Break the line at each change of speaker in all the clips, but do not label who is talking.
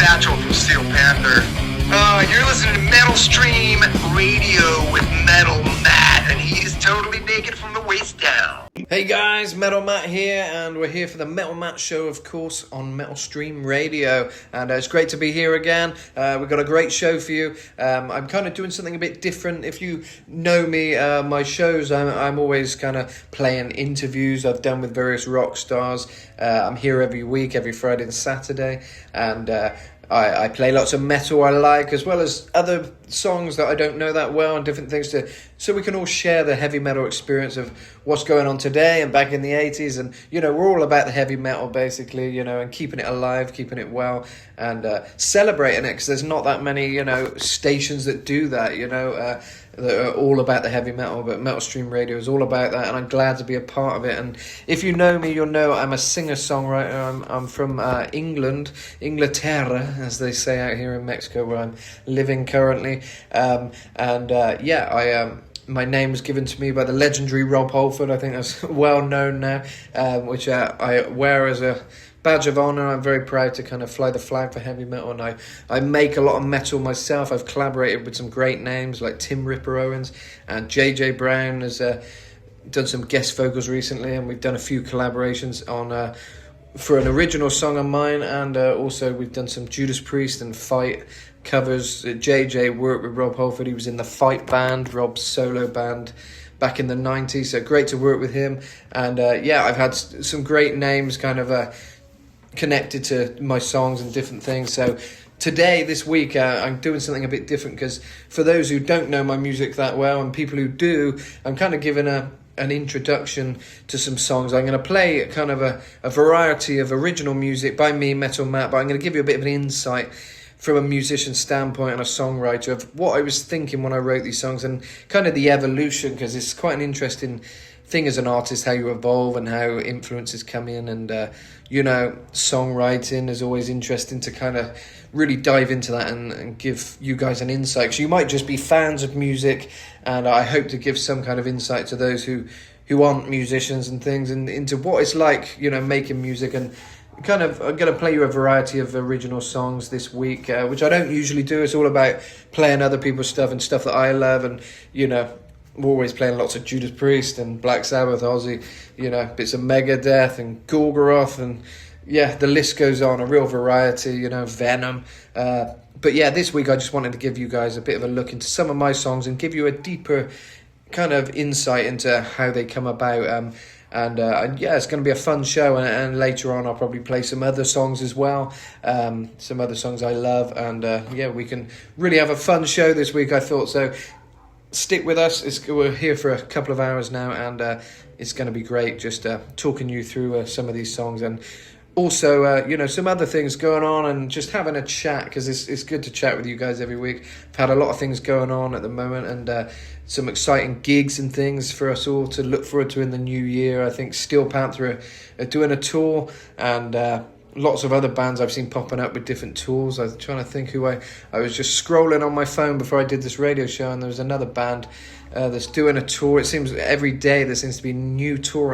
Satchel from Steel Panther. You're listening to Metal Stream Radio with Metal Matt, and he's totally naked from the waist down.
Hey guys, Metal Matt here, and we're here for the Metal Matt Show, of course, on Metal Stream Radio, and it's great to be here again. We've got a great show for you. I'm kind of doing something a bit different. If you know me, my shows, I'm always kind of playing interviews I've done with various rock stars. I'm here every week, every Friday and Saturday, and I play lots of metal I like, as well as other songs that I don't know that well, and different things so we can all share the heavy metal experience of what's going on today and back in the 80s. And, you know, we're all about the heavy metal, basically, you know, and keeping it alive, keeping it well, and celebrating it, because there's not that many, you know, stations that do that, you know, that are all about the heavy metal, but Metal Stream Radio is all about that, and I'm glad to be a part of it. And if you know me, you'll know I'm a singer-songwriter. I'm from England, Inglaterra, as they say out here in Mexico, where I'm living currently. My name was given to me by the legendary Rob Halford. I think that's well known now, which I wear as a badge of honor. I'm very proud to kind of fly the flag for heavy metal, and I make a lot of metal myself. I've collaborated with some great names like Tim Ripper Owens, and JJ Brown has done some guest vocals recently, and we've done a few collaborations on for an original song of mine, and also we've done some Judas Priest and Fight covers. JJ worked with Rob Halford. He was in the Fight band, Rob's solo band, back in the 90s, so great to work with him. And I've had some great names kind of connected to my songs and different things. So today, this week, I'm doing something a bit different, because for those who don't know my music that well, and people who do, I'm kind of giving an introduction to some songs. I'm going to play kind of a variety of original music by me, Metal Matt, but I'm going to give you a bit of an insight from a musician standpoint and a songwriter of what I was thinking when I wrote these songs, and kind of the evolution, because it's quite an interesting thing as an artist, how you evolve and how influences come in. And songwriting is always interesting to kind of really dive into that and give you guys an insight, because you might just be fans of music, and I hope to give some kind of insight to those who aren't musicians and things, and into what it's like, you know, making music. And kind of, I'm going to play you a variety of original songs this week, which I don't usually do. It's all about playing other people's stuff and stuff that I love, and, you know, we're always playing lots of Judas Priest and Black Sabbath, Ozzy, you know, bits of Megadeth and Gorgoroth, and yeah, the list goes on, a real variety, you know, Venom. But yeah, this week I just wanted to give you guys a bit of a look into some of my songs and give you a deeper kind of insight into how they come about. It's going to be a fun show, and later on I'll probably play some other songs as well, some other songs I love, and we can really have a fun show this week, I thought. So stick with us. We're here for a couple of hours now, and it's going to be great, just talking you through some of these songs, and also some other things going on, and just having a chat, because it's good to chat with you guys every week. I've had a lot of things going on at the moment, and some exciting gigs and things for us all to look forward to in the new year. I think Steel Panther are doing a tour, and lots of other bands I've seen popping up with different tours. I was trying to think who I was just scrolling on my phone before I did this radio show, and there was another band that's doing a tour. It seems every day there seems to be new tour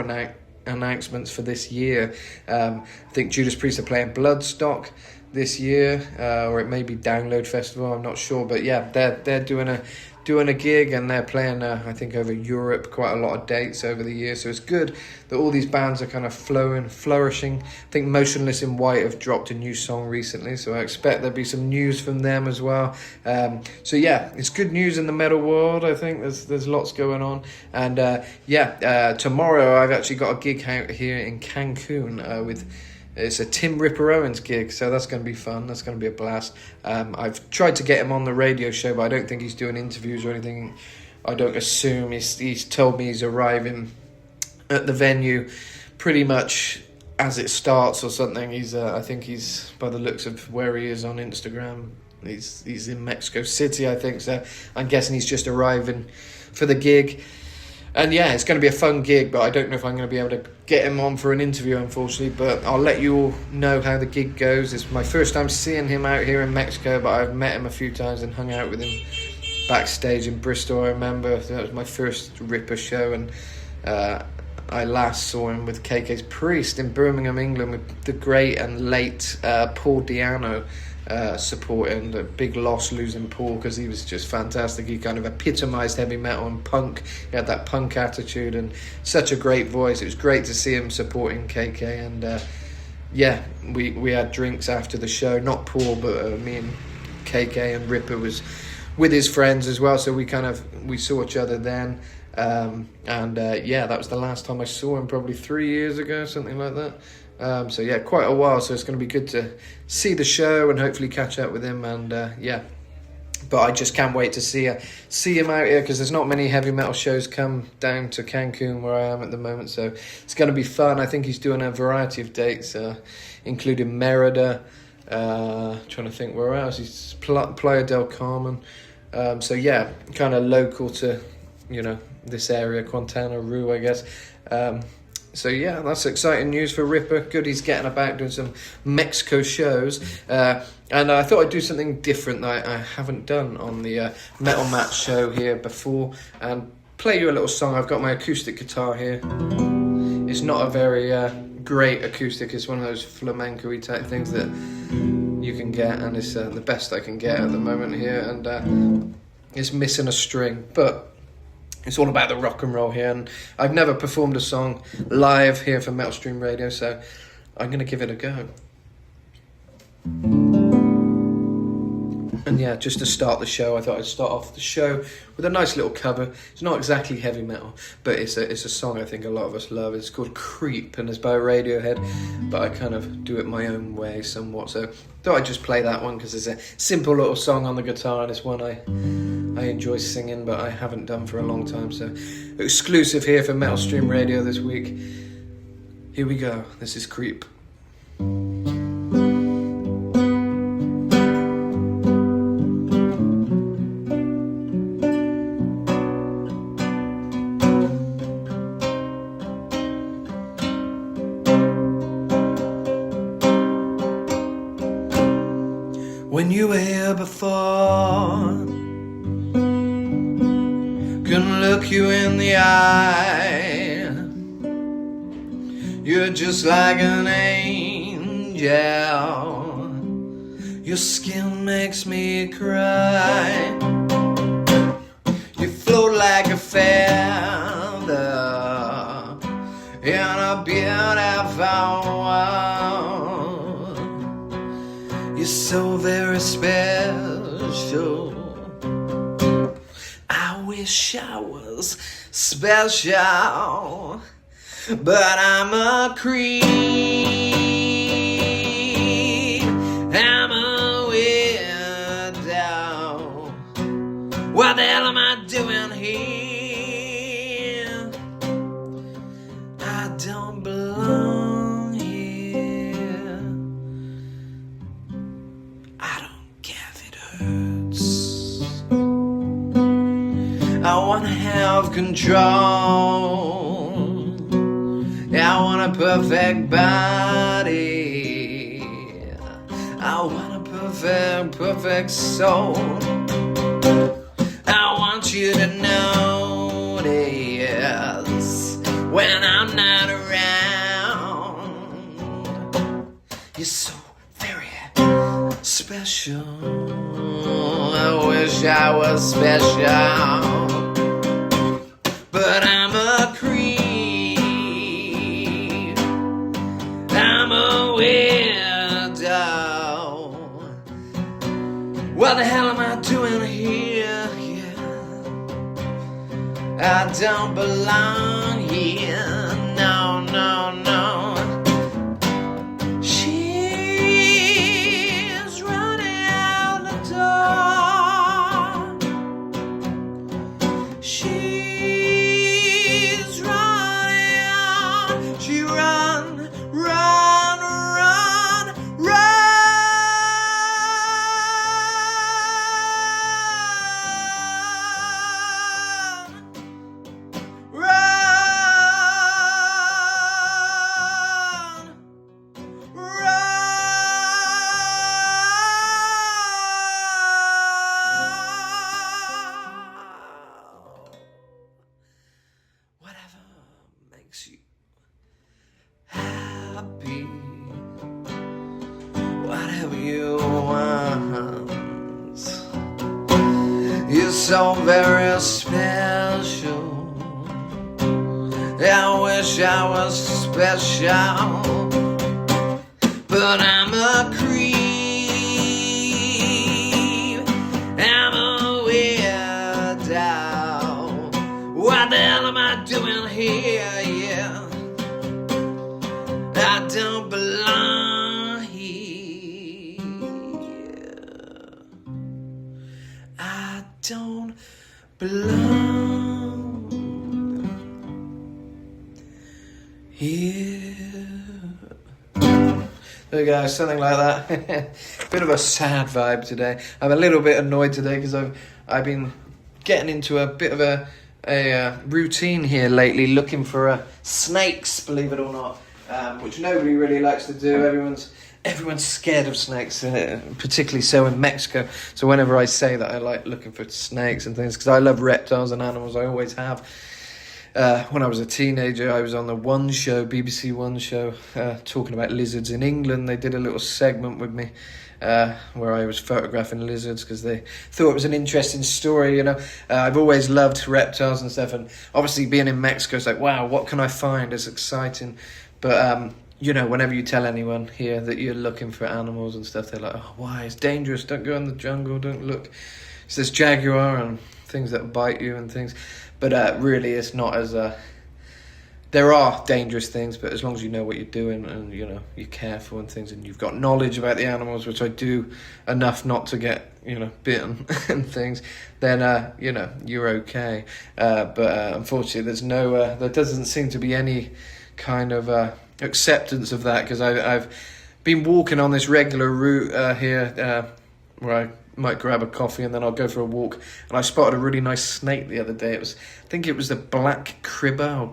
announcements for this year. I think Judas Priest are playing Bloodstock this year, or it may be Download Festival, I'm not sure, but yeah, they're doing a gig, and they're playing I think over Europe, quite a lot of dates over the year. So it's good that all these bands are kind of flourishing. I think Motionless in White have dropped a new song recently, so I expect there'll be some news from them as well. It's good news in the metal world. I think there's lots going on. And tomorrow I've actually got a gig out here in Cancun with it's a Tim Ripper Owens gig, so that's going to be fun. That's going to be a blast. I've tried to get him on the radio show, but I don't think he's doing interviews or anything. I don't assume. He's told me he's arriving at the venue pretty much as it starts or something. I think he's, by the looks of where he is on Instagram, he's in Mexico City, I think. So I'm guessing he's just arriving for the gig. And yeah, it's going to be a fun gig, but I don't know if I'm going to be able to get him on for an interview, unfortunately. But I'll let you all know how the gig goes. It's my first time seeing him out here in Mexico, but I've met him a few times and hung out with him backstage in Bristol. I remember that was my first Ripper show, and I last saw him with KK's Priest in Birmingham, England, with the great and late Paul Di'Anno. supporting. A big loss losing Paul, because he was just fantastic. He kind of epitomised heavy metal and punk. He had that punk attitude and such a great voice. It was great to see him supporting KK, and yeah, we had drinks after the show. Not Paul, but me and KK, and Ripper was with his friends as well, so we saw each other then. Yeah, that was the last time I saw him, probably 3 years ago, something like that. So yeah, quite a while, so it's going to be good to see the show and hopefully catch up with him, and yeah, but I just can't wait to see him out here, because there's not many heavy metal shows come down to Cancun where I am at the moment, so it's going to be fun. I think he's doing a variety of dates, including Merida, trying to think where else. He's Playa del Carmen, so yeah, kind of local to, you know, this area, Quintana Roo, I guess. So yeah, that's exciting news for Ripper. Good, he's getting about doing some Mexico shows. And I thought I'd do something different that I haven't done on the Metal Match show here before, and play you a little song. I've got my acoustic guitar here. It's not a very great acoustic. It's one of those flamenco-y type things that you can get, and it's the best I can get at the moment here, and it's missing a string, but it's all about the rock and roll here, and I've never performed a song live here for Metal Stream Radio, so I'm going to give it a go. And yeah, just to start the show, I thought I'd start off the show with a nice little cover. It's not exactly heavy metal, but it's a song I think a lot of us love. It's called Creep, and it's by Radiohead, but I kind of do it my own way somewhat, so thought I'd just play that one because it's a simple little song on the guitar, and it's one I enjoy singing, but I haven't done for a long time, so exclusive here for Metal Stream Radio this week. Here we go. This is Creep. When you were here before, couldn't look you in the eye. You're just like an angel. Your skin makes me cry. You float like a feather in a beautiful world. You're so very special. I wish I was special, but I'm a creep. I'm a weirdo. What the hell am I doing here? I don't belong here. I don't care if it hurts. I wanna have control. I want a perfect body. I want a perfect soul. I want you to notice when I'm not around. You're so very special. I wish I was special, but I'm a creep. I'm a weirdo. What the hell am I doing here? Yeah. I don't belong here. No, no, no. She's running out the door. She's running out. She run, run, run, run. Whatever makes you happy, whatever you want. so very special. I wish I was special, but I'm a creep, I'm a weirdo. What the hell am I doing here? Yeah, I don't belong here. I don't belong here. There you go, something like that. Bit of a sad vibe today. I'm a little bit annoyed today because I've been getting into a bit of a routine here lately, looking for snakes, believe it or not, which nobody really likes to do. Everyone's scared of snakes, particularly so in Mexico. So whenever I say that I like looking for snakes and things, because I love reptiles and animals, I always have. When I was a teenager, I was on the BBC One show, talking about lizards in England. They did a little segment with me where I was photographing lizards because they thought it was an interesting story, you know. I've always loved reptiles and stuff, and obviously being in Mexico, it's like, wow, what can I find? It's exciting. But, you know, whenever you tell anyone here that you're looking for animals and stuff, they're like, oh, why? It's dangerous. Don't go in the jungle. Don't look. It's this jaguar and things that bite you and things. But really, it's not as... there are dangerous things, but as long as you know what you're doing and, you know, you're careful and things, and you've got knowledge about the animals, which I do enough not to get, you know, bitten and things, then, you know, you're okay. But unfortunately, there's no... there doesn't seem to be any kind of acceptance of that, because I've been walking on this regular route here where I might grab a coffee and then I'll go for a walk, and I spotted a really nice snake the other day. I think it was the black cribber.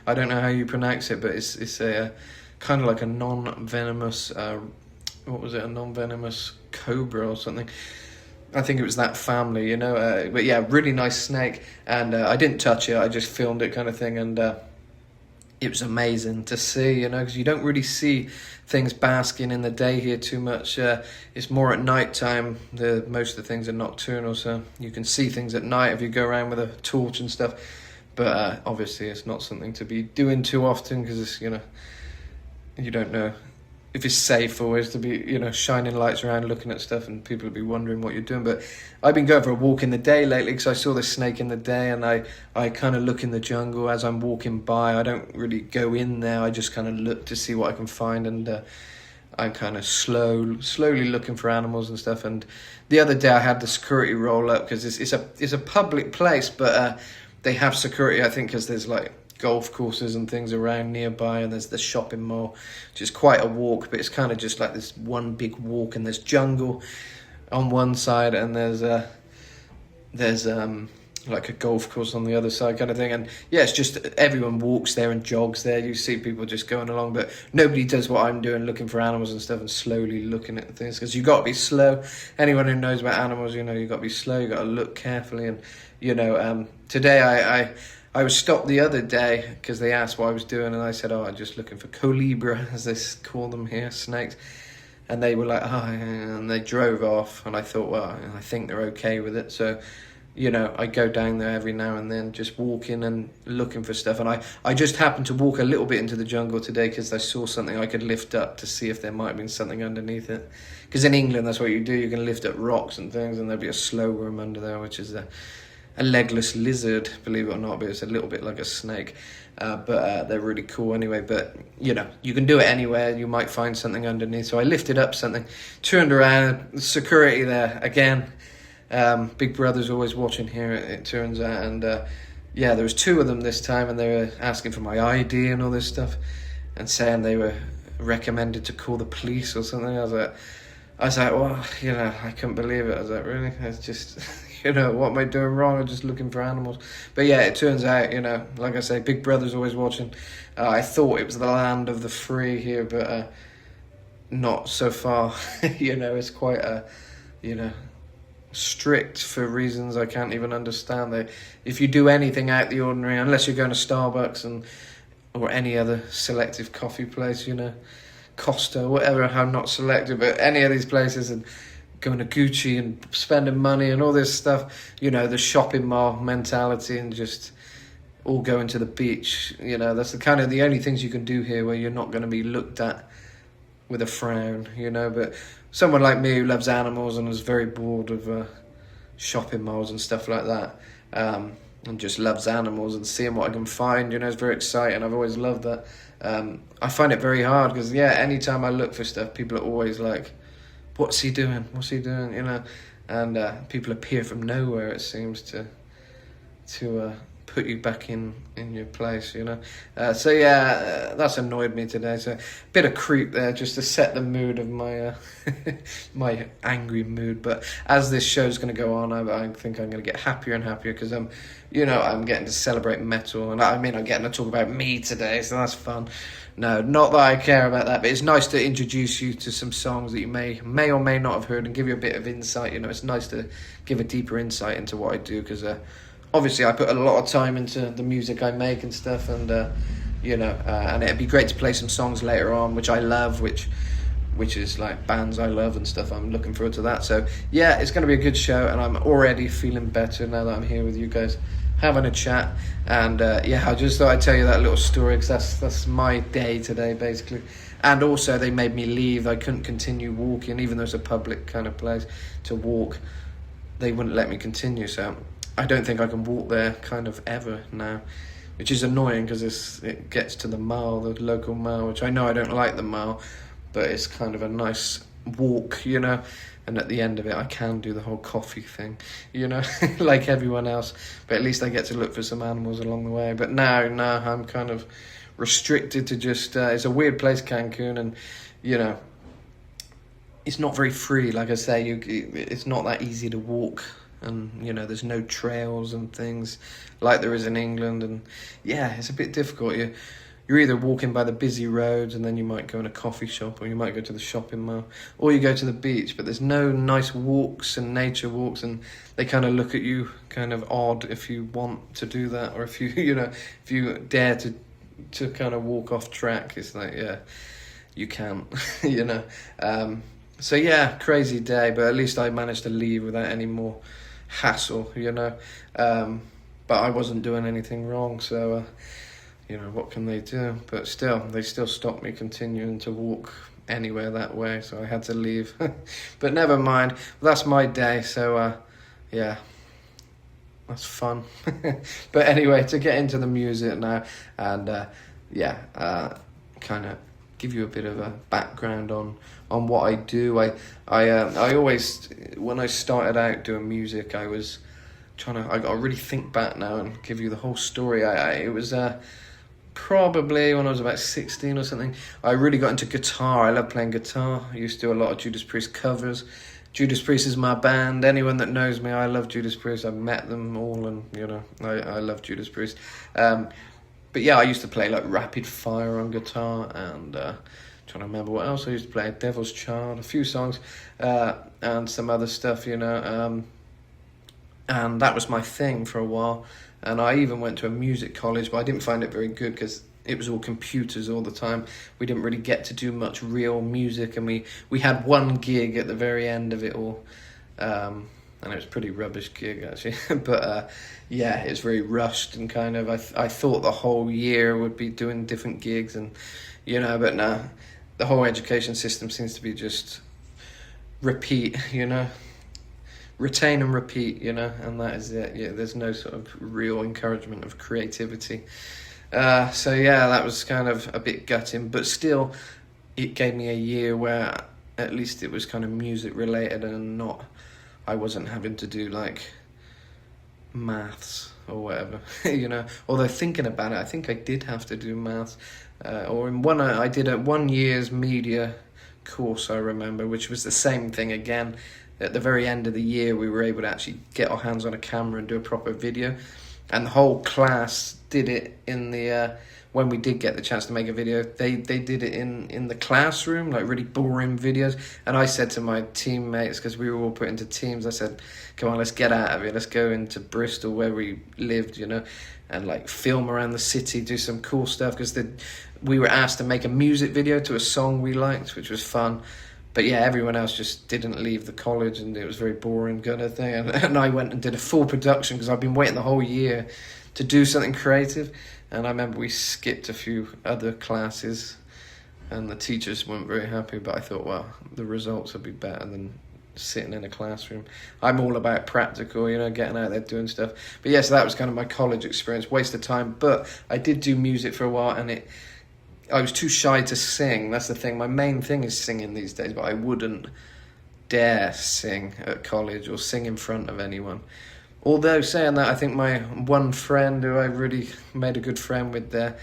I don't know how you pronounce it, but it's a kind of like a non-venomous a non-venomous cobra or something. I think it was that family, you know. But yeah, really nice snake, and I didn't touch it. I just filmed it, kind of thing, and it was amazing to see, you know, because you don't really see things basking in the day here too much. It's more at night time. Most of the things are nocturnal, so you can see things at night if you go around with a torch and stuff. But obviously it's not something to be doing too often, because it's, you know, you don't know if it's safe always to be, you know, shining lights around looking at stuff, and people will be wondering what you're doing. But I've been going for a walk in the day lately because I saw this snake in the day, and I kind of look in the jungle as I'm walking by. I don't really go in there. I just kind of look to see what I can find, and I'm kind of slowly looking for animals and stuff. And the other day I had the security roll up because it's a public place, but they have security, I think, because there's like golf courses and things around nearby, and there's the shopping mall, which is quite a walk, but it's kind of just like this one big walk, and there's jungle on one side, and there's like a golf course on the other side, kind of thing. And yeah, it's just everyone walks there and jogs there. You see people just going along, but nobody does what I'm doing, looking for animals and stuff and slowly looking at things, because you got to be slow. Anyone who knows about animals, you know, you got to be slow, you got to look carefully. And you know, today I was stopped the other day because they asked what I was doing, and I said, oh, I'm just looking for colibra, as they call them here, snakes. And they were like, oh, and they drove off, and I thought, well, I think they're okay with it. So, you know, I go down there every now and then, just walking and looking for stuff. And I just happened to walk a little bit into the jungle today because I saw something I could lift up to see if there might have been something underneath it. Because in England, that's what you do. You can lift up rocks and things, and there'll be a slow worm under there, which is a legless lizard, believe it or not, but it's a little bit like a snake. But they're really cool anyway. But, you know, you can do it anywhere. You might find something underneath. So I lifted up something, turned around, security there again. Big Brother's always watching here, it turns out. And yeah, there was two of them this time, and they were asking for my ID and all this stuff, and saying they were recommended to call the police or something. I was like, well, you know, I couldn't believe it. I was like, really? It's just... you know, what am I doing wrong? I'm just looking for animals. But yeah, it turns out, you know, like I say, Big Brother's always watching. I thought it was the land of the free here, but not so far. You know, it's quite, you know, strict for reasons I can't even understand. If you do anything out the ordinary, unless you're going to Starbucks or any other selective coffee place, you know, Costa, whatever, I'm not selective, but any of these places, and going to Gucci and spending money and all this stuff, you know, the shopping mall mentality, and just all going to the beach. You know, that's the only things you can do here where you're not going to be looked at with a frown, you know. But someone like me who loves animals and is very bored of shopping malls and stuff like that, and just loves animals and seeing what I can find, you know, it's very exciting. I've always loved that. I find it very hard because, anytime I look for stuff, people are always like, what's he doing, you know, and people appear from nowhere, it seems, to put you back in your place, you know. That's annoyed me today. So bit of creep there, just to set the mood of my my angry mood. But as this show's going to go on, I think I'm going to get happier and happier, because I'm getting to celebrate metal, and I'm getting to talk about me today, so that's fun. No, not that I care about that, but it's nice to introduce you to some songs that you may or may not have heard, and give you a bit of insight. You know, it's nice to give a deeper insight into what I do, because obviously I put a lot of time into the music I make and stuff, and and it'd be great to play some songs later on which I love, which is like bands I love and stuff. I'm looking forward to that. So yeah, it's going to be a good show, and I'm already feeling better now that I'm here with you guys having a chat. And I just thought I'd tell you that little story, because that's my day today basically. And also, they made me leave. I couldn't continue walking, even though it's a public kind of place to walk. They wouldn't let me continue, so I don't think I can walk there kind of ever now, which is annoying, because it gets to the mall, the local mall, which I know I don't like the mall, but it's kind of a nice walk, you know. And at the end of it, I can do the whole coffee thing, you know, like everyone else. But at least I get to look for some animals along the way. But now I'm kind of restricted to just... it's a weird place, Cancun, and, you know, it's not very free. Like I say, it's not that easy to walk. And, you know, there's no trails and things like there is in England. And, it's a bit difficult. You're either walking by the busy roads, and then you might go in a coffee shop, or you might go to the shopping mall, or you go to the beach. But there's no nice walks and nature walks, and they kind of look at you kind of odd if you want to do that, or if you, if you dare to kind of walk off track. It's like, you can't, you know. Crazy day, but at least I managed to leave without any more hassle, you know. But I wasn't doing anything wrong, so... what can they do? But still, they still stopped me continuing to walk anywhere that way, so I had to leave. But never mind, that's my day, so that's fun. But anyway, to get into the music now, and kind of give you a bit of a background on what I do. I always, when I started out doing music, I was I got to really think back now and give you the whole story. It was probably when I was about 16 or something. I really got into guitar. I love playing guitar. I used to do a lot of Judas Priest covers. Judas Priest is my band. Anyone that knows me, I love Judas Priest. I've met them all, and I love Judas Priest. But I used to play like Rapid Fire on guitar, and trying to remember what else I used to play. Devil's Child, a few songs, and some other stuff, and that was my thing for a while. And I even went to a music college, but I didn't find it very good, because it was all computers all the time. We didn't really get to do much real music, and we had one gig at the very end of it all, and it was a pretty rubbish gig actually. But it was very rushed, and kind of I thought the whole year would be doing different gigs, and but no, the whole education system seems to be just repeat, retain and repeat, and that is it. There's no sort of real encouragement of creativity. That was kind of a bit gutting, but still it gave me a year where at least it was kind of music related, and I wasn't having to do like maths or whatever. Although thinking about it, I think I did have to do maths, I did a 1 year's media course, I remember, which was the same thing again. At the very end of the year, we were able to actually get our hands on a camera and do a proper video. And the whole class did it in the... when we did get the chance to make a video, they did it in the classroom, like really boring videos. And I said to my teammates, because we were all put into teams, I said, come on, let's get out of here. Let's go into Bristol, where we lived, and like film around the city, do some cool stuff. Because we were asked to make a music video to a song we liked, which was fun. But yeah, everyone else just didn't leave the college, and it was very boring kind of thing. And I went and did a full production because I've been waiting the whole year to do something creative. And I remember we skipped a few other classes, and the teachers weren't very happy. But I thought, well, the results would be better than sitting in a classroom. I'm all about practical, getting out there doing stuff. But yes, that was kind of my college experience, waste of time. But I did do music for a while, and I was too shy to sing. That's the thing. My main thing is singing these days, but I wouldn't dare sing at college or sing in front of anyone. Although, saying that, I think my one friend who I really made a good friend with there,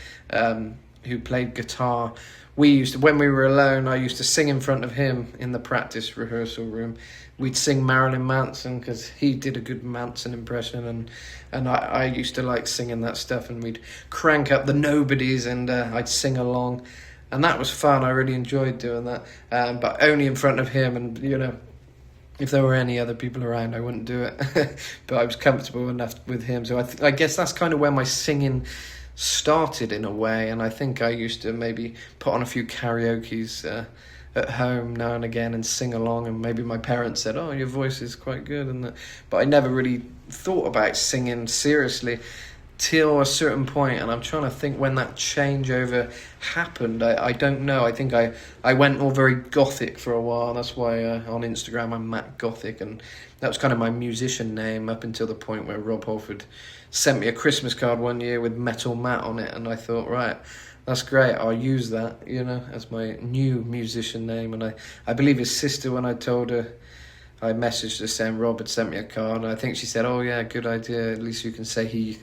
who played guitar, when we were alone, I used to sing in front of him in the practice rehearsal room. We'd sing Marilyn Manson because he did a good Manson impression, and I used to like singing that stuff, and we'd crank up the Nobodies, and I'd sing along, and that was fun. I really enjoyed doing that, but only in front of him, and if there were any other people around, I wouldn't do it. But I was comfortable enough with him, so I guess that's kind of where my singing started in a way. And I think I used to maybe put on a few karaoke's at home now and again and sing along, and maybe my parents said, "Oh, your voice is quite good," but I never really thought about singing seriously till a certain point, and I'm trying to think when that changeover happened. I don't know. I think I went all very gothic for a while. That's why on Instagram I'm Matt Gothic, and that was kind of my musician name up until the point where Rob Halford sent me a Christmas card one year with Metal Matt on it, and I thought, right, that's great, I'll use that, as my new musician name. And I believe his sister, when I told her, I messaged her saying Rob had sent me a card, and I think she said, "Oh yeah, good idea, at least you can say he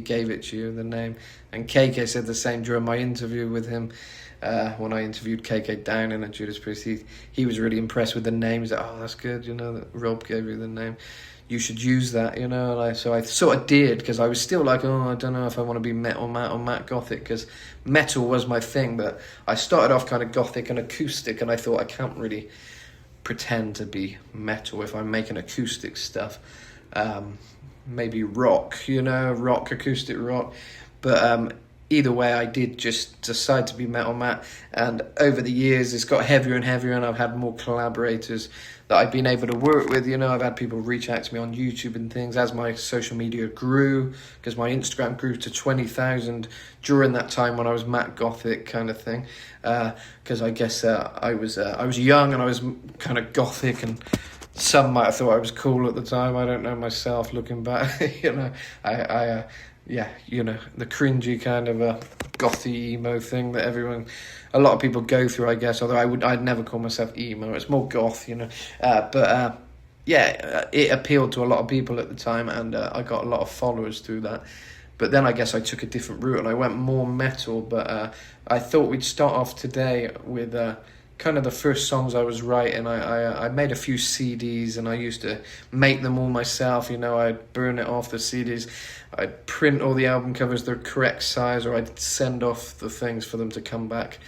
gave it to you, the name." And KK said the same during my interview with him. When I interviewed KK Downing at Judas Priest, he was really impressed with the name. He's like, "Oh, that's good, that Rob gave you the name. You should use that," And so I sort of did, because I was still like, "Oh, I don't know if I want to be Metal Matt or Matt Gothic," because metal was my thing. But I started off kind of gothic and acoustic, and I thought I can't really pretend to be metal if I'm making acoustic stuff. Maybe rock, rock, acoustic rock. But either way, I did just decide to be Metal Matt. And over the years, it's got heavier and heavier, and I've had more collaborators that I've been able to work with. I've had people reach out to me on YouTube and things as my social media grew, because my Instagram grew to 20,000 during that time when I was Matt Gothic kind of thing. Because I guess I was young, and I was kind of gothic, and some might have thought I was cool at the time. I don't know myself looking back. The cringy kind of a gothy emo thing that a lot of people go through, I guess. Although I'd never call myself emo. It's more goth, But it appealed to a lot of people at the time, and I got a lot of followers through that. But then I guess I took a different route, and I went more metal. But I thought we'd start off today with kind of the first songs I was writing. I made a few CDs, and I used to make them all myself. I'd burn it off the CDs. I'd print all the album covers the correct size, or I'd send off the things for them to come back,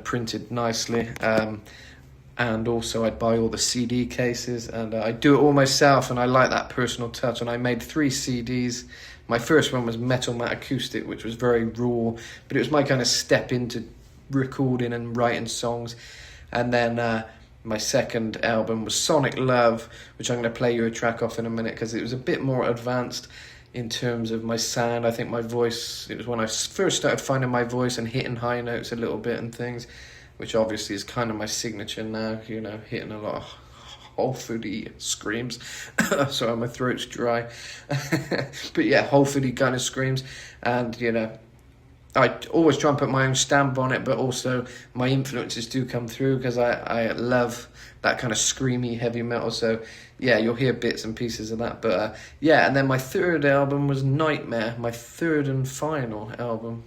printed nicely. And also I'd buy all the CD cases, and I'd do it all myself, and I like that personal touch. And I made 3 CDs. My first one was Metal Matt Acoustic, which was very raw, but it was my kind of step into recording and writing songs. And then my second album was Sonic Love, which I'm going to play you a track off in a minute, because it was a bit more advanced in terms of my sound. I think my voice, it was when I first started finding my voice and hitting high notes a little bit and things, which obviously is kind of my signature now, hitting a lot of Halford-y screams. Sorry, my throat's dry. But yeah, Halford-y kind of screams. And, I always try and put my own stamp on it, but also my influences do come through, because I love that kind of screamy heavy metal. So yeah, you'll hear bits and pieces of that. But and then my third album was Nightmare, my third and final album.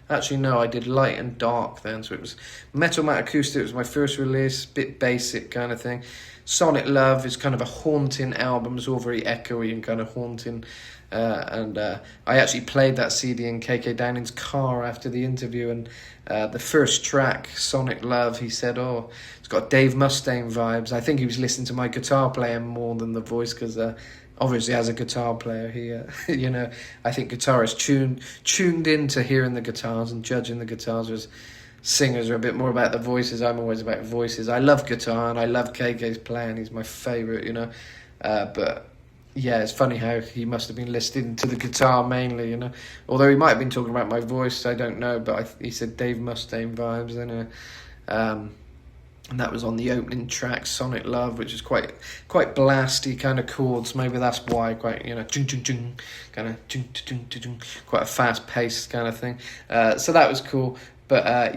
Actually, no, I did Light and Dark then. So it was Metal Matt Acoustic, it was my first release, bit basic kind of thing. Sonic Love is kind of a haunting album. It's all very echoey and kind of haunting. And I actually played that CD in KK Downing's car after the interview, and the first track, Sonic Love, he said, "Oh, it's got Dave Mustaine vibes." I think he was listening to my guitar playing more than the voice, because obviously as a guitar player, he, I think guitarists tuned into hearing the guitars and judging the guitars was singers are a bit more about the voices. I'm always about voices. I love guitar and I love KK's playing. He's my favourite, you know. But yeah, it's funny how he must have been listening to the guitar mainly, you know. Although he might have been talking about my voice, I don't know. But he said Dave Mustaine vibes, anyway. And that was on the opening track, Sonic Love, which is quite blasty kind of chords. Maybe that's why, quite, you know, kind of quite a fast paced kind of thing. So that was cool. But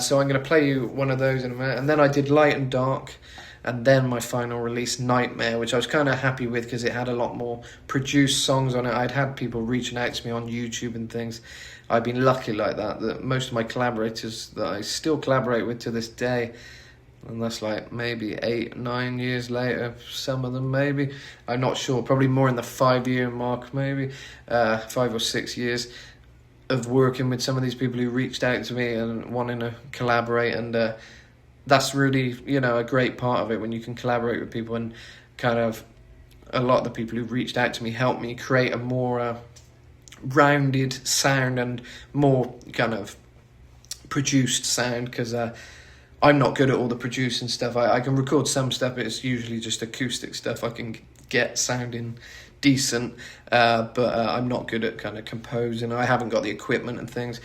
so I'm going to play you one of those in a minute. And then I did Light and Dark, and then my final release, Nightmare, which I was kind of happy with because it had a lot more produced songs on it. I'd had people reaching out to me on YouTube and things. I've been lucky like that most of my collaborators that I still collaborate with to this day, and that's like maybe 8-9 years later, some of them maybe, I'm not sure, probably more in the 5-year mark, maybe 5 or 6 years of working with some of these people who reached out to me and wanting to collaborate. And that's really, you know, a great part of it, when you can collaborate with people. And kind of a lot of the people who reached out to me helped me create a more rounded sound and more kind of produced sound, because I'm not good at all the producing stuff. I can record some stuff, but it's usually just acoustic stuff I can get sounding decent, but I'm not good at kind of composing. I haven't got the equipment and things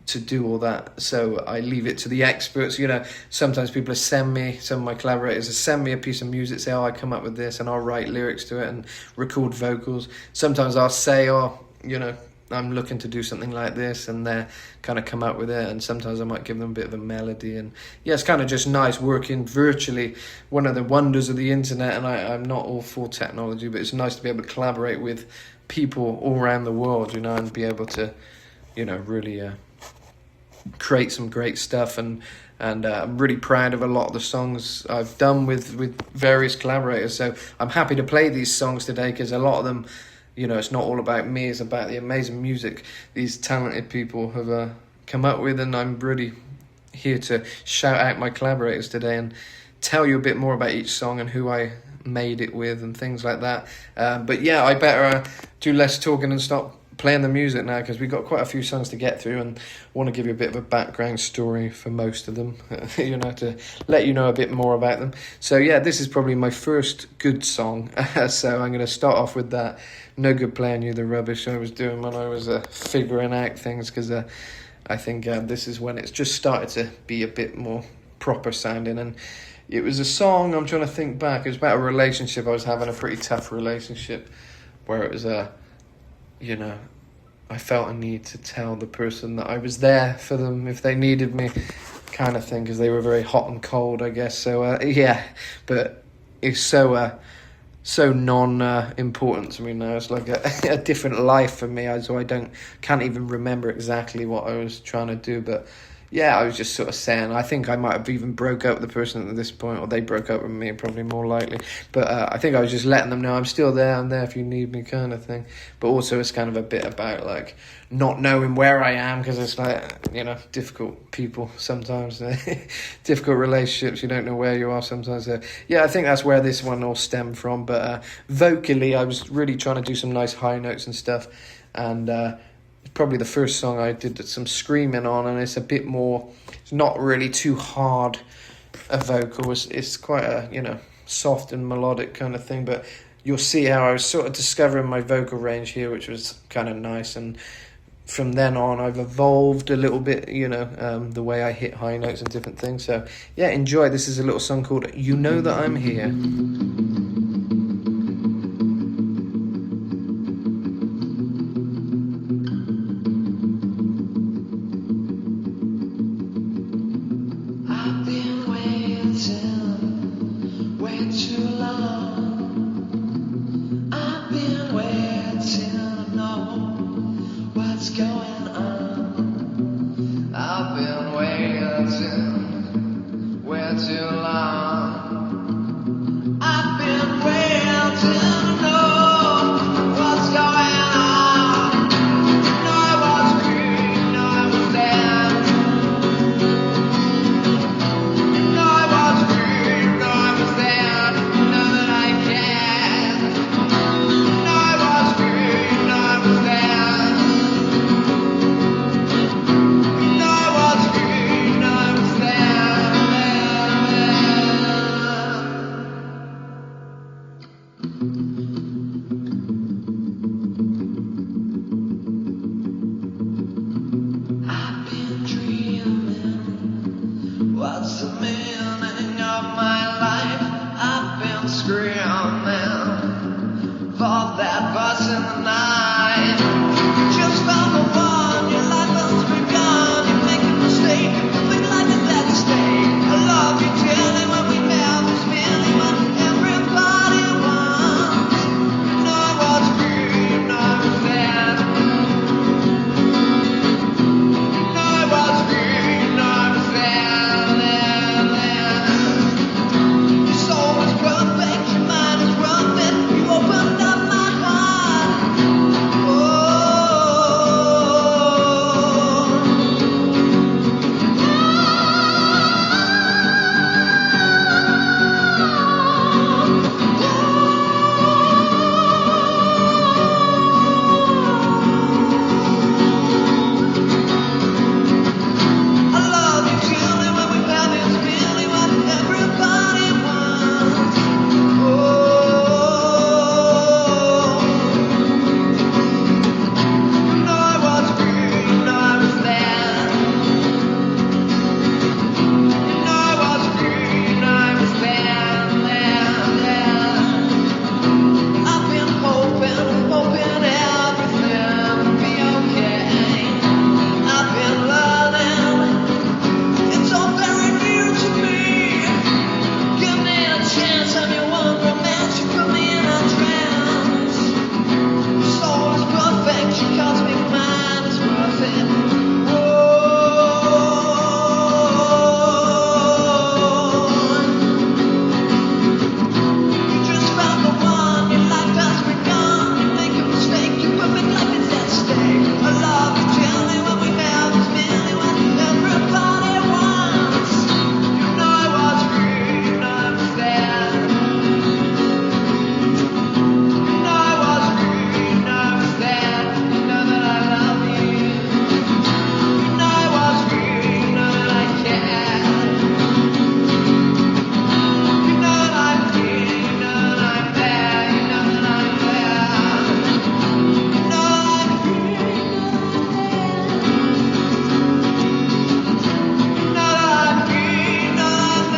to do all that, so I leave it to the experts. You know, sometimes people some of my collaborators send me a piece of music, say, I come up with this, and I'll write lyrics to it and record vocals. Sometimes I'll say, you know, I'm looking to do something like this, and they kind of come up with it. And sometimes I might give them a bit of a melody. And yeah, it's kind of just nice working virtually. One of the wonders of the internet, and I'm not all for technology, but it's nice to be able to collaborate with people all around the world, you know, and be able to, you know, really create some great stuff. And I'm really proud of a lot of the songs I've done with various collaborators. So I'm happy to play these songs today, because a lot of them, you know, it's not all about me, it's about the amazing music these talented people have come up with. And I'm really here to shout out my collaborators today and tell you a bit more about each song and who I made it with and things like that. But yeah, I better do less talking and stop playing the music now, because we've got quite a few songs to get through, and want to give you a bit of a background story for most of them, you know, to let you know a bit more about them. So yeah, this is probably my first good song, so I'm going to start off with that. No good playing you the rubbish I was doing when I was figuring out things, because I think this is when it's just started to be a bit more proper sounding. And it was a song, I'm trying to think back, it was about a relationship I was having, a pretty tough relationship, where it was you know, I felt a need to tell the person that I was there for them if they needed me, kind of thing, because they were very hot and cold, I guess. So yeah, but it's so non-important to me now. It's like a different life for me, so I can't even remember exactly what I was trying to do. But yeah, I was just sort of saying, I think I might have even broke up with the person at this point, or they broke up with me, probably more likely. But I think I was just letting them know I'm still there, I'm there if you need me, kind of thing. But also it's kind of a bit about like not knowing where I am, because it's like, you know, difficult people sometimes, difficult relationships, you don't know where you are sometimes. So yeah, I think that's where this one all stemmed from. But vocally, I was really trying to do some nice high notes and stuff, and probably the first song I did some screaming on, and it's a bit more, it's not really too hard a vocal, it's quite a, you know, soft and melodic kind of thing. But you'll see how I was sort of discovering my vocal range here, which was kind of nice. And from then on I've evolved a little bit, you know, the way I hit high notes and different things. So yeah, enjoy. This is a little song called You Know That I'm Here.
No
What's the meaning of my life? I've been screaming for that voice in the night. Just found the one, your life has begun. You make a mistake, you think like a daddy stay. I love you dearly when we have this feeling what everybody wants. You know what's free, you know what's bad. You know what's free, you know what's bad. Your soul is perfect, your mind is perfect. You opened up my heart. I love you dearly when we have this feeling what everybody wants. You know what's free, you know what's bad. You know what's free, you know what's bad. I've been hoping everything will be okay. I've been learning, it's all very new to me. Give me a chance, I'm your one romance. You put me in a trance. Your soul is perfect, you cause me mine is worth it. You just found the one, your life has begun. You make a mistake, you're perfect like it's at stake. I love you dearly when we have this feeling what everybody wants. You know what's free, you know what's bad. You know what's free, you know what's bad. You know that I love you. You know what's free, you know that I care. You know that I'm free, you know that I'm bad. You know that I'm bad. You know that I'm free, you know that I'm free, you know that I'm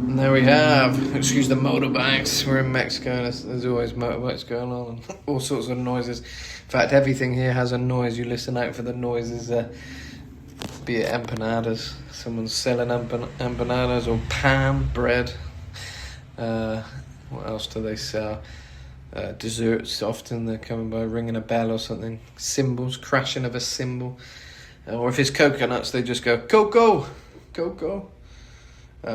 And there we have. Excuse the motorbikes. We're in Mexico and there's always motorbikes going on and all sorts of noises. In fact, everything here has a noise. You listen out for the noises. Be it empanadas. Someone's selling empanadas or pan bread. What else do they sell? Desserts. Often they're coming by ringing a bell or something. Cymbals, crashing of a cymbal. Or if it's coconuts, they just go, coco, coco.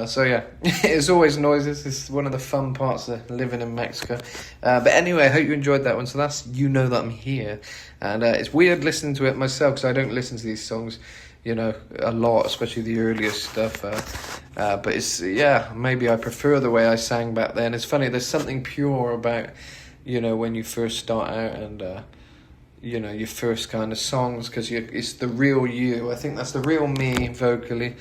So yeah, it's always noises. It's one of the fun parts of living in Mexico. But anyway, I hope you enjoyed that one. So that's You Know That I'm Here. And it's weird listening to it myself because I don't listen to these songs, you know, a lot, especially the earlier stuff. But it's, yeah, maybe I prefer the way I sang back then. It's funny, there's something pure about, you know, when you first start out and, you know, your first kind of songs because it's the real you. I think that's the real me vocally.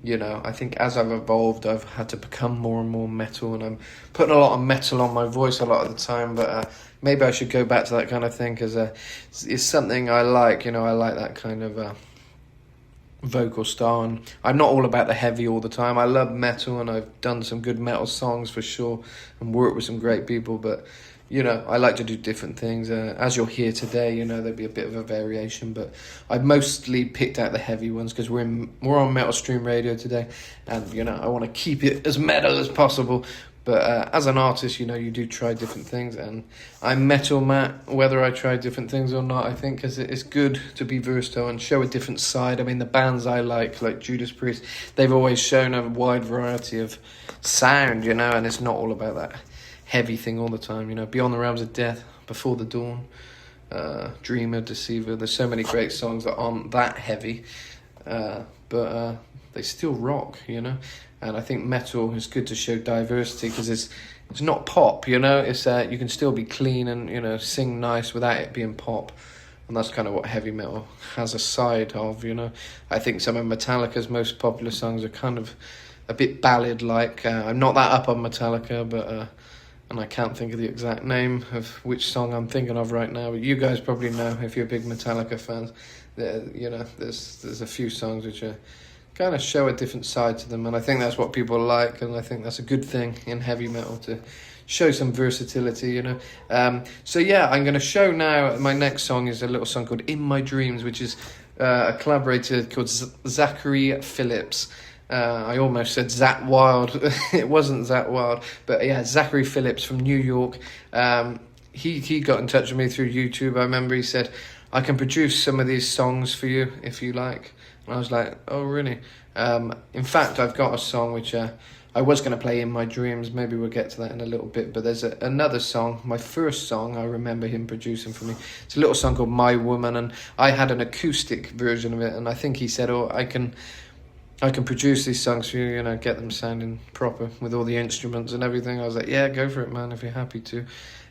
You know, I think as I've evolved, I've had to become more and more metal, and I'm putting a lot of metal on my voice a lot of the time, but maybe I should go back to that kind of thing, because it's something I like, you know, I like that kind of vocal style, and I'm not all about the heavy all the time. I love metal, and I've done some good metal songs for sure, and worked with some great people, but you know, I like to do different things. As you'll hear today, you know, there'll be a bit of a variation, but I've mostly picked out the heavy ones because we're on Metal Stream Radio today, and you know, I want to keep it as metal as possible. But as an artist, you know, you do try different things, and I'm Metal Matt, whether I try different things or not, I think, because it's good to be versatile and show a different side. I mean, the bands I like Judas Priest, they've always shown a wide variety of sound, you know, and it's not all about that heavy thing all the time, you know. Beyond the Realms of Death, Before the Dawn, Dreamer, Deceiver, there's so many great songs that aren't that heavy, but they still rock, you know. And I think metal is good to show diversity because it's not pop, you know. It's you can still be clean and, you know, sing nice without it being pop. And that's kind of what heavy metal has a side of, I think some of Metallica's most popular songs are kind of a bit ballad-like. I'm not that up on Metallica, but and I can't think of the exact name of which song I'm thinking of right now, but you guys probably know if you're big Metallica fans. There's a few songs which are kind of show a different side to them, and I think that's what people like, and I think that's a good thing in heavy metal, to show some versatility, So yeah, I'm going to show now, my next song is a little song called In My Dreams, which is a collaborator called Zachary Phillips. I almost said Zach Wild. It wasn't Zach Wild, but yeah, Zachary Phillips from New York. He got in touch with me through YouTube. I remember he said, I can produce some of these songs for you if you like. And I was like, oh really? In fact, I've got a song which I was going to play In My Dreams. Maybe we'll get to that in a little bit. But there's another song, my first song I remember him producing for me. It's a little song called My Woman, and I had an acoustic version of it. And I think he said, oh, I can produce these songs for you, get them sounding proper with all the instruments and everything. I was like, yeah, go for it, man, if you're happy to.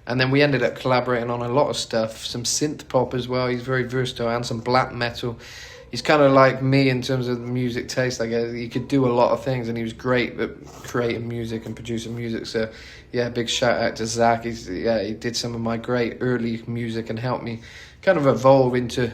And then we ended up collaborating on a lot of stuff, some synth pop as well. He's very versatile, and some black metal. He's kind of like me in terms of the music taste. I guess he could do a lot of things, and he was great at creating music and producing music. So, yeah, big shout out to Zach. He did some of my great early music and helped me kind of evolve into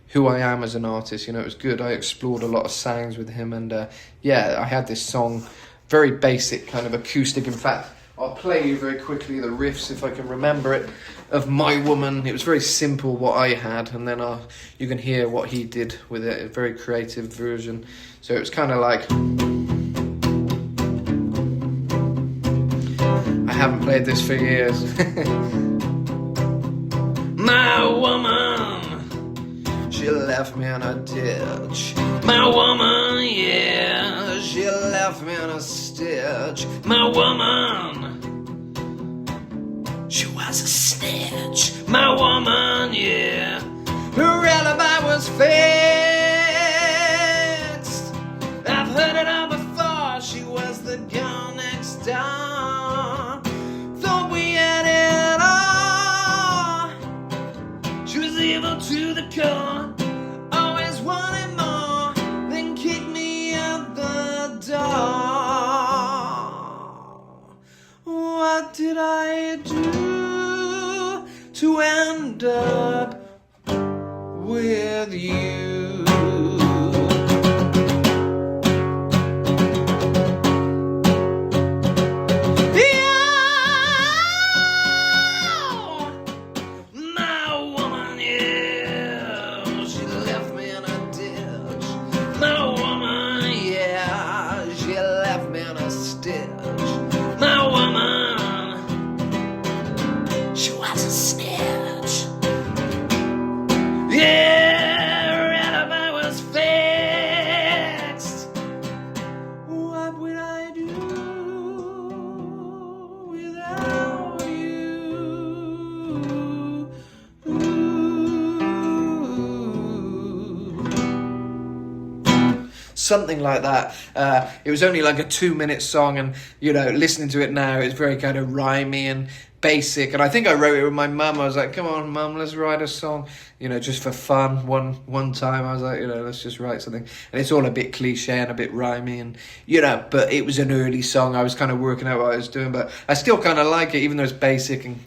who I am as an artist. It was good. I explored a lot of sounds with him, and I had this song, very basic kind of acoustic. In fact, I'll play you very quickly the riffs if I can remember it, of My Woman. It was very simple what I had, and then you can hear what he did with it, a very creative version. So it was kind of like, I haven't played this for years. My woman, she left me in a ditch. My woman, yeah, she left me in a stitch. My woman, she was a snitch. My woman, yeah, her alibi was fixed. I've heard it all before. She was the girl next door. Thought we had it all. She was evil to the core. Always wanted more, then kicked me out the door. What did I do to end up with you? My woman, yeah, she left me in a ditch. My woman, yeah, she left me in a stitch. My woman, she was a snitch. Yeah, her alibi was fixed. What would I do without you? Something like that. It was only like a 2-minute song, and listening to it now, it's very kind of rhymey and basic. And I think I wrote it with my mum. I was like, come on, mum, let's write a song, just for fun. One time I was like, let's just write something. And it's all a bit cliche and a bit rhymey, and but it was an early song. I was kind of working out what I was doing, but I still kind of like it, even though it's basic and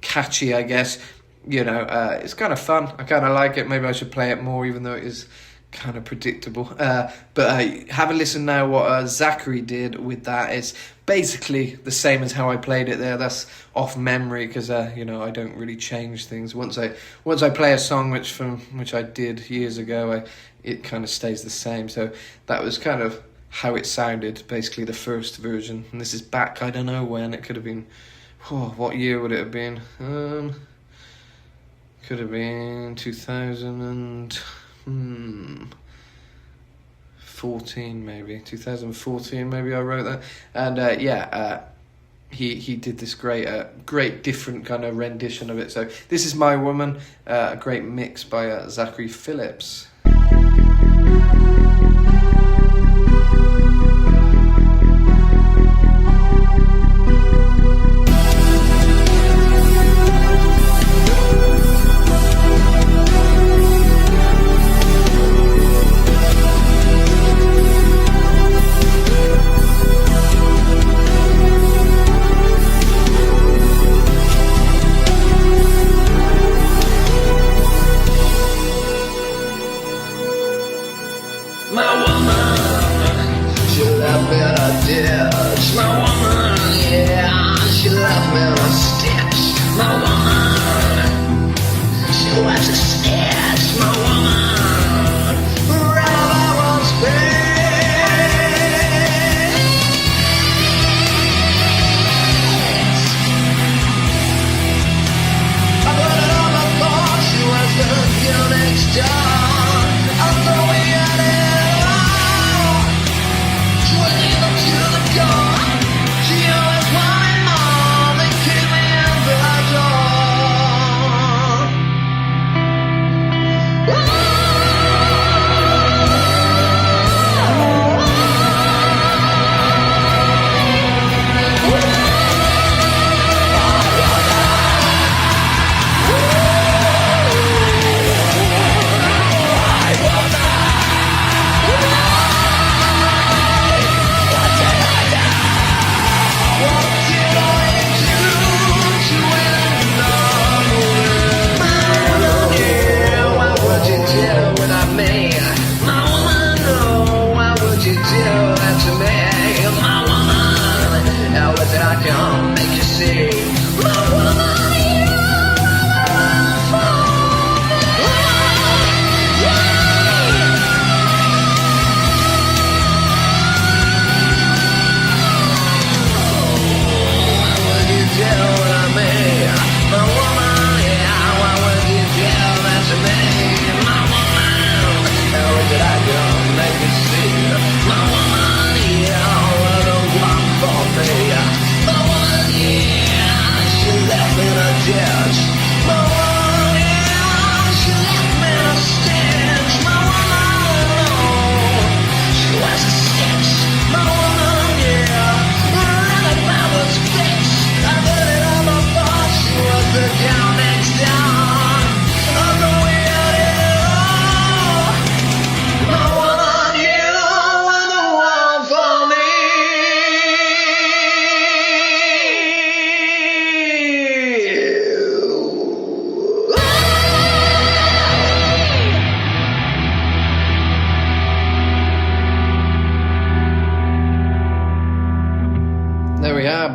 catchy, I guess. It's kind of fun. I kind of like it. Maybe I should play it more, even though it is kind of predictable. But have a listen now what Zachary did with that. It's basically the same as how I played it there. That's off memory, because I don't really change things. Once I play a song which I did years ago, it kind of stays the same. So that was kind of how it sounded, basically the first version. And this is back, I don't know when. It could have been, what year would it have been? Could have been 2014 maybe, 2014 maybe I wrote that. And he did this great different kind of rendition of it. So this is My Woman, a great mix by Zachary Phillips.
ditch. My woman, yeah, she left me in a stitch. My woman, she was a stitch. My woman, forever I was big. I put it on my phone, she was the girl next door. I'm throwing at it all. She was even to the door. She always wanted more than keep me in the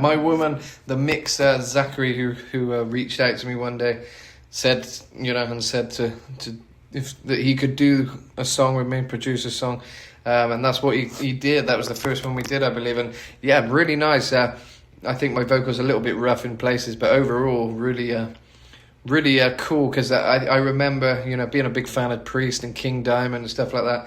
My woman, the mixer Zachary, who reached out to me one day, said to if that he could do a song with me, produce a song, and that's what he did. That was the first one we did, I believe, and yeah, really nice. I think my vocals a little bit rough in places, but overall really cool, because I remember being a big fan of Priest and King Diamond and stuff like that.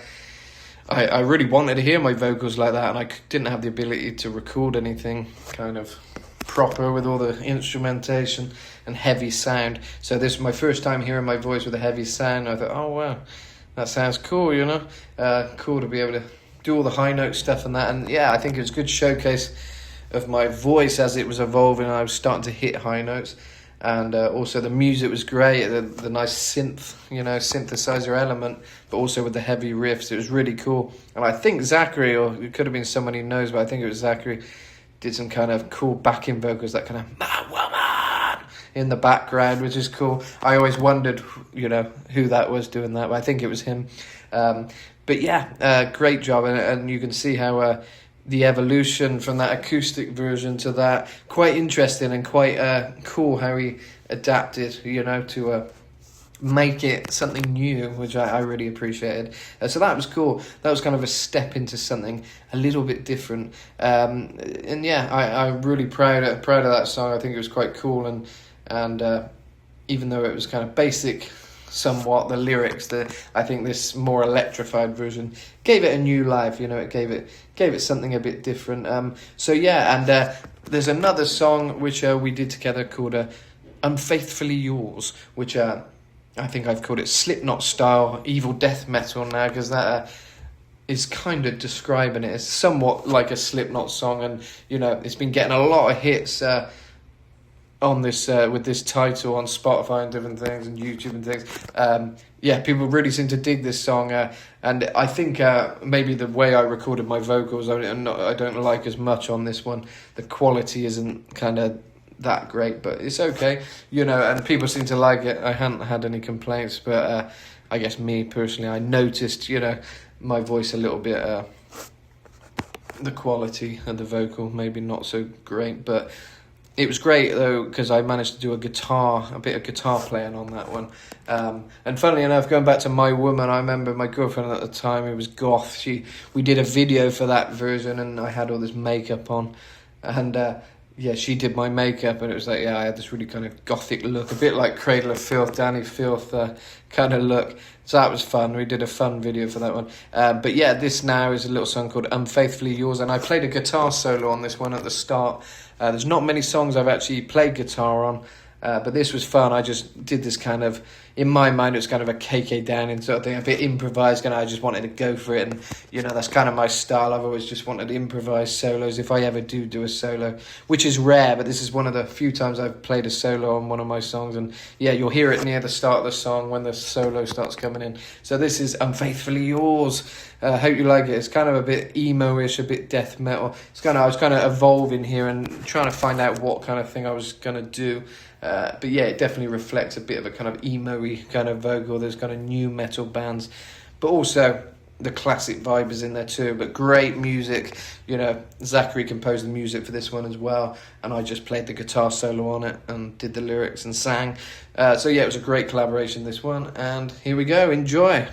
I really wanted to hear my vocals like that, and I didn't have the ability to record anything kind of proper with all the instrumentation and heavy sound. So this was my first time hearing my voice with a heavy sound. I thought, oh wow, that sounds cool, cool to be able to do all the high note stuff and that. And yeah, I think it was a good showcase of my voice as it was evolving, and I was starting to hit high notes. And also the music was great, the nice synth, synthesizer element, but also with the heavy riffs. It was really cool. And I think Zachary, or it could have been someone he knows, but I think it was Zachary, did some kind of cool backing vocals, that kind of "my woman" in the background, which is cool. I always wondered, who that was doing that, but I think it was him. But yeah, great job, and you can see how the evolution from that acoustic version to that, quite interesting and quite cool how he adapted, to make it something new, which I really appreciated. So that was cool. That was kind of a step into something a little bit different. And yeah, I'm really proud of that song. I think it was quite cool, and even though it was kind of basic somewhat, the lyrics, I think this more electrified version gave it a new life. It gave it something a bit different. So yeah, and there's another song which we did together called "Unfaithfully Yours," which I think I've called it Slipknot style evil death metal now, because that is kind of describing it. It's somewhat like a Slipknot song, and it's been getting a lot of hits on this with this title on Spotify and different things, and YouTube and things. Yeah, people really seem to dig this song, and I think maybe the way I recorded my vocals, I don't like as much on this one. The quality isn't kind of that great, but it's okay, and people seem to like it. I hadn't had any complaints, but I guess me personally, I noticed, my voice a little bit the quality of the vocal maybe not so great, but it was great though because I managed to do a bit of guitar playing on that one. And funnily enough, going back to My Woman, I remember my girlfriend at the time, who was goth, we did a video for that version, and I had all this makeup on, and yeah, she did my makeup, and it was like, yeah, I had this really kind of gothic look, a bit like Cradle of Filth, Danny Filth kind of look. So that was fun. We did a fun video for that one. But yeah, this now is a little song called Unfaithfully Yours, and I played a guitar solo on this one at the start. There's not many songs I've actually played guitar on, but this was fun. I just did this kind of, in my mind, it was kind of a KK Downing sort of thing, a bit improvised, and I just wanted to go for it, and, you know, that's kind of my style. I've always just wanted to improvise solos if I ever do a solo, which is rare, but this is one of the few times I've played a solo on one of my songs, and yeah, you'll hear it near the start of the song when the solo starts coming in. So this is Unfaithfully Yours. Hope you like it. It's kind of a bit emo-ish, a bit death metal. I was kind of evolving here and trying to find out what kind of thing I was going to do. But yeah, it definitely reflects a bit of a kind of emo-y kind of vocal. There's kind of new metal bands, but also the classic vibe is in there too. But great music, you know. Zachary composed the music for this one as well, and I just played the guitar solo on it and did the lyrics and sang. So yeah, it was a great collaboration, this one, and here we go. Enjoy.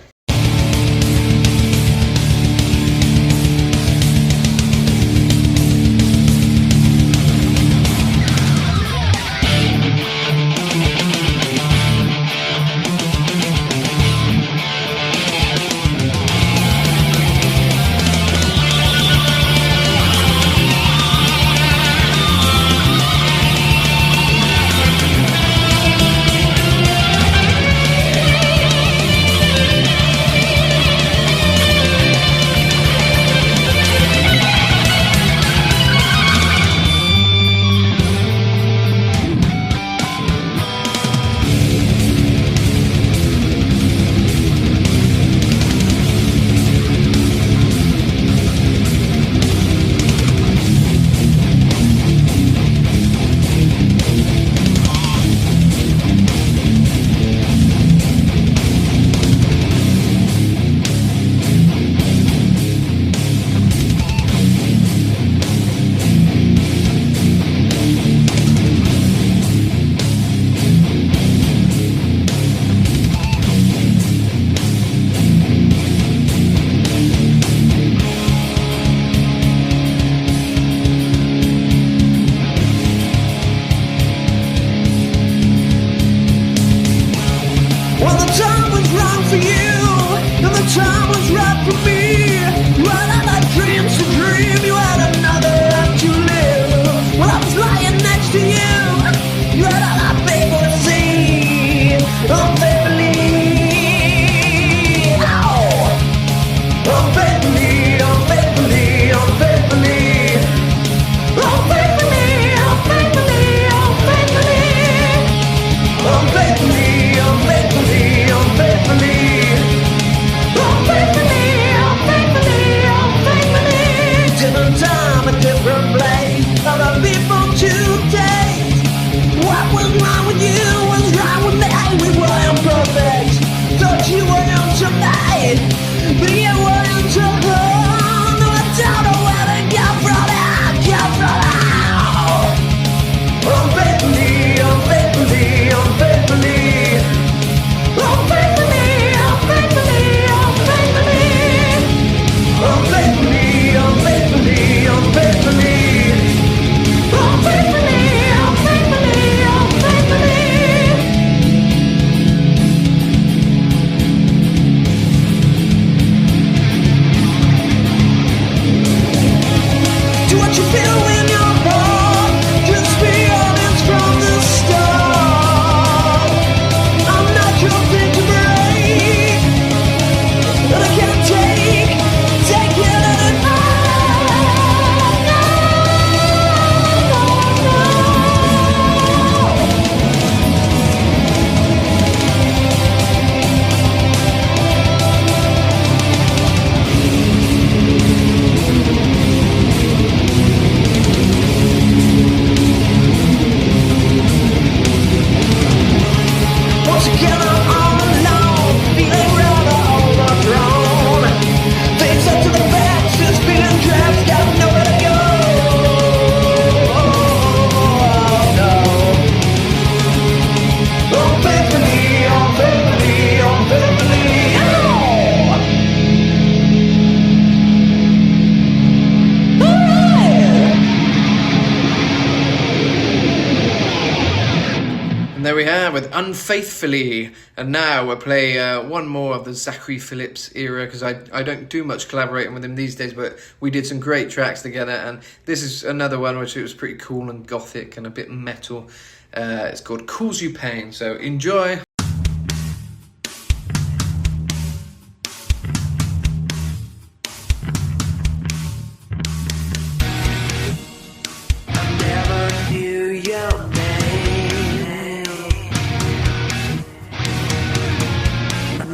Unfaithfully. And now we'll play one more of the Zachary Phillips era, because I don't do much collaborating with him these days, but we did some great tracks together, and this is another one which was pretty cool and gothic and a bit metal. It's called Cause You Pain, so enjoy.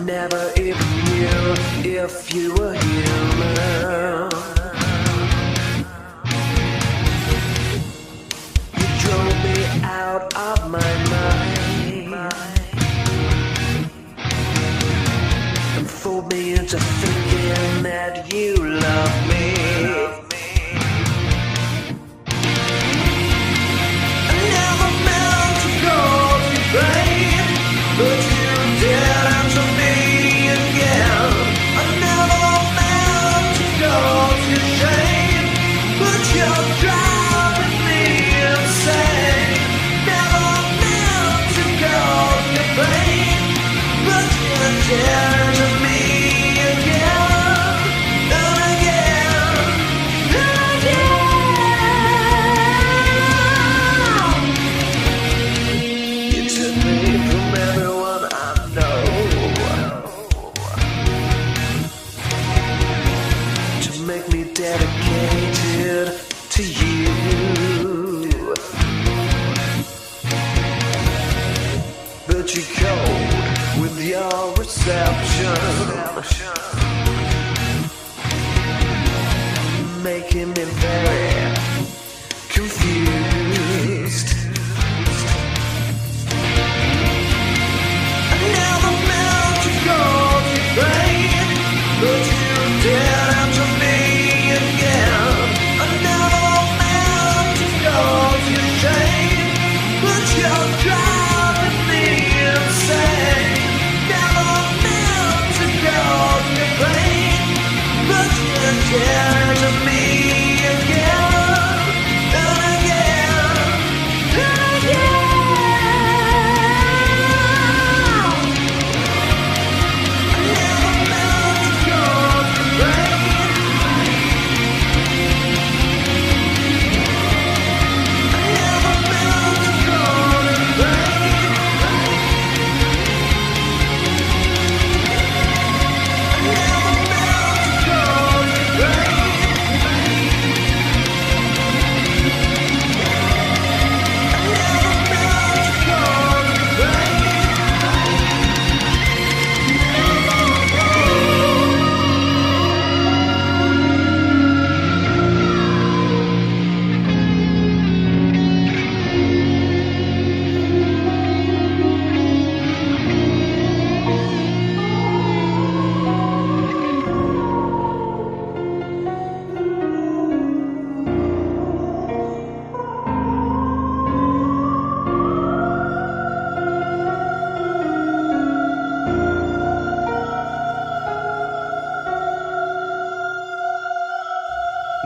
Never even knew if you were human. You drove me out of my mind and fooled me into thinking that you love me. I never meant to cause you pain, but you did it to me. Dedicated to you, but you're cold with your reception, making me very confused. I never meant to cause you pain, but you did it to me. Yeah, to me again and again and again. I never meant to cause you pain. I never meant to cause you pain. I never meant to cause you pain.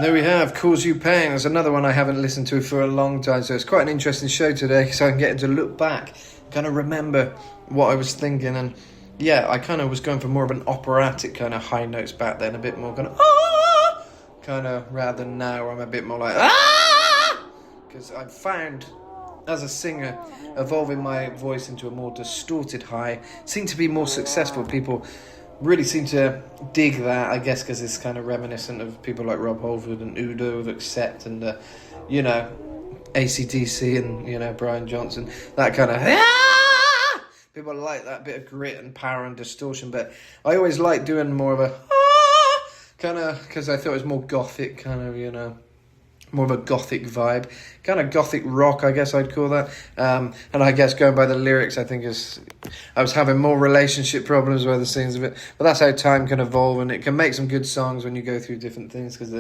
There we have Cause You Pain. There's another one I haven't listened to for a long time, so it's quite an interesting show today because I'm getting to look back, kind of remember what I was thinking. And yeah, I kind of was going for more of an operatic kind of high notes back then, a bit more kind of kind of, rather than now I'm a bit more like because I've found as a singer evolving my voice into a more distorted high seemed to be more successful. People really seem to dig that, I guess, because it's kind of reminiscent of people like Rob Halford and Udo with Accept and, AC/DC and, Brian Johnson. That kind of... People like that bit of grit and power and distortion, but I always like doing more of a... kind of, because I thought it was more gothic, kind of, more of a gothic vibe, kind of gothic rock, I guess I'd call that. And I guess going by the lyrics, I think I was having more relationship problems by the scenes of it. But that's how time can evolve, and it can make some good songs when you go through different things, because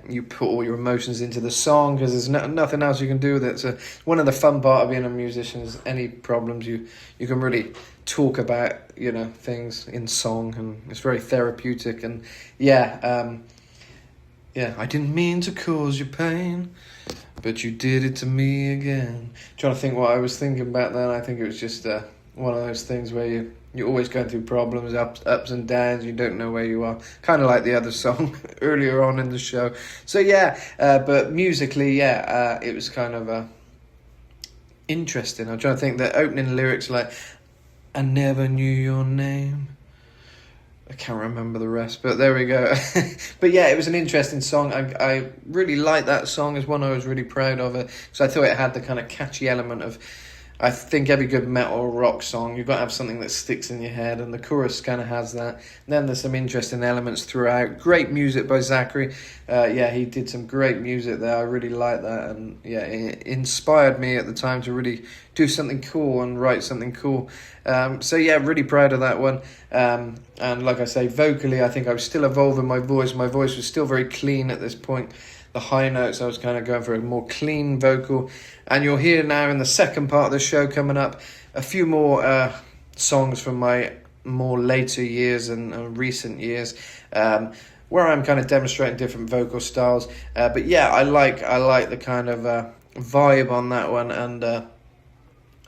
you put all your emotions into the song, because there's nothing else you can do with it. So one of the fun part of being a musician is any problems you can really talk about, things in song, and it's very therapeutic. And I didn't mean to cause you pain, but you did it to me again. Trying to think what I was thinking back then. I think it was just one of those things where you're always going through problems, ups and downs. You don't know where you are. Kind of like the other song earlier on in the show. So yeah, but musically, it was kind of interesting. I'm trying to think. The opening lyrics like, I never knew your name. I can't remember the rest, but there we go. But yeah, it was an interesting song. I really liked that song. It's one I was really proud of it. So I thought it had the kind of catchy element of, I think every good metal or rock song, you've got to have something that sticks in your head, and the chorus kind of has that. And then there's some interesting elements throughout. Great music by Zachary. He did some great music there. I really liked that, and it inspired me at the time to really do something cool and write something cool. Really proud of that one. And like I say, vocally, I think I was still evolving my voice. My voice was still very clean at this point. The high notes, I was kind of going for a more clean vocal. And you'll hear now in the second part of the show coming up a few more songs from my more later years and recent years, where I'm kind of demonstrating different vocal styles. I like the kind of vibe on that one, and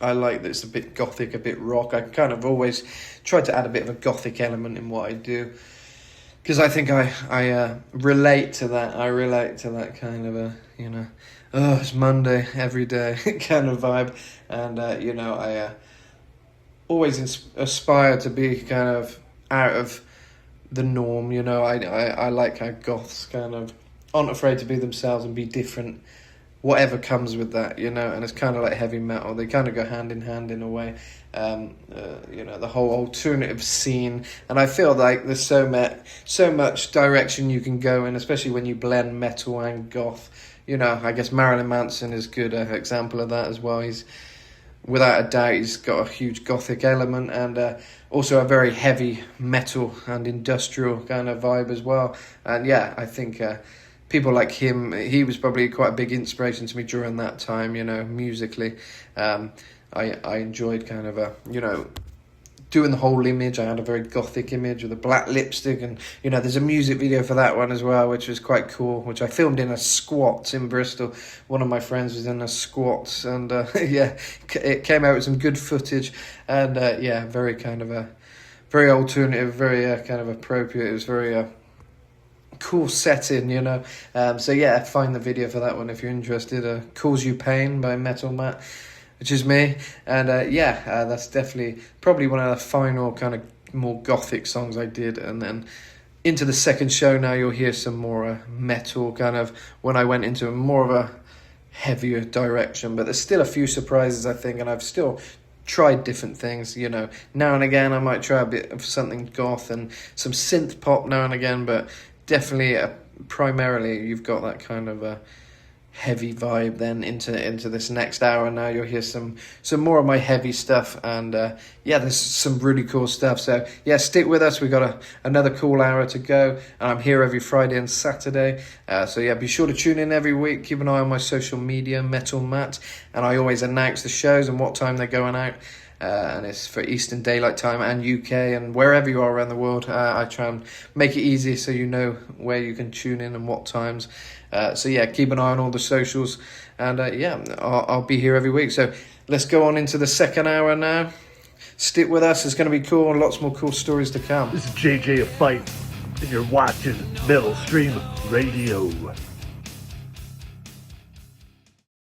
I like that it's a bit gothic, a bit rock. I kind of always try to add a bit of a gothic element in what I do, because I think I relate to that. I relate to that kind of it's Monday every day kind of vibe. And, I always aspire to be kind of out of the norm. I like how goths kind of aren't afraid to be themselves and be different, whatever comes with that, and it's kind of like heavy metal. They kind of go hand in hand in a way. The whole alternative scene, and I feel like there's so much direction you can go in, especially when you blend metal and goth. I guess Marilyn Manson is a good example of that as well. He's, without a doubt, he's got a huge gothic element, and also a very heavy metal and industrial kind of vibe as well. And I think people like him, he was probably quite a big inspiration to me during that time, musically. I enjoyed kind of doing the whole image. I had a very gothic image with a black lipstick, and there's a music video for that one as well, which was quite cool, which I filmed in a squat in Bristol. One of my friends was in a squat, and it came out with some good footage, and very kind of a very alternative, very kind of appropriate. It was very cool setting, find the video for that one if you're interested. Cause You Pain by Metal Matt, which is me, and that's definitely probably one of the final kind of more gothic songs I did. And then into the second show now, you'll hear some more metal kind of when I went into more of a heavier direction, but there's still a few surprises, I think, and I've still tried different things. Now and again I might try a bit of something goth and some synth pop now and again, but definitely primarily you've got that kind of heavy vibe then into this next hour. Now you'll hear some more of my heavy stuff, and there's some really cool stuff. So stick with us. We've got another cool hour to go, and I'm here every Friday and Saturday. Be sure to tune in every week. Keep an eye on my social media, Metal Matt, and I always announce the shows and what time they're going out. And it's for Eastern Daylight Time and UK, and wherever you are around the world. I try and make it easy so you know where you can tune in and what times. Keep an eye on all the socials, and I'll be here every week. So let's go on into the second hour now. Stick with us. It's going to be cool, and lots more cool stories to come.
This is JJ of Fight, and you're watching Metal Stream Radio.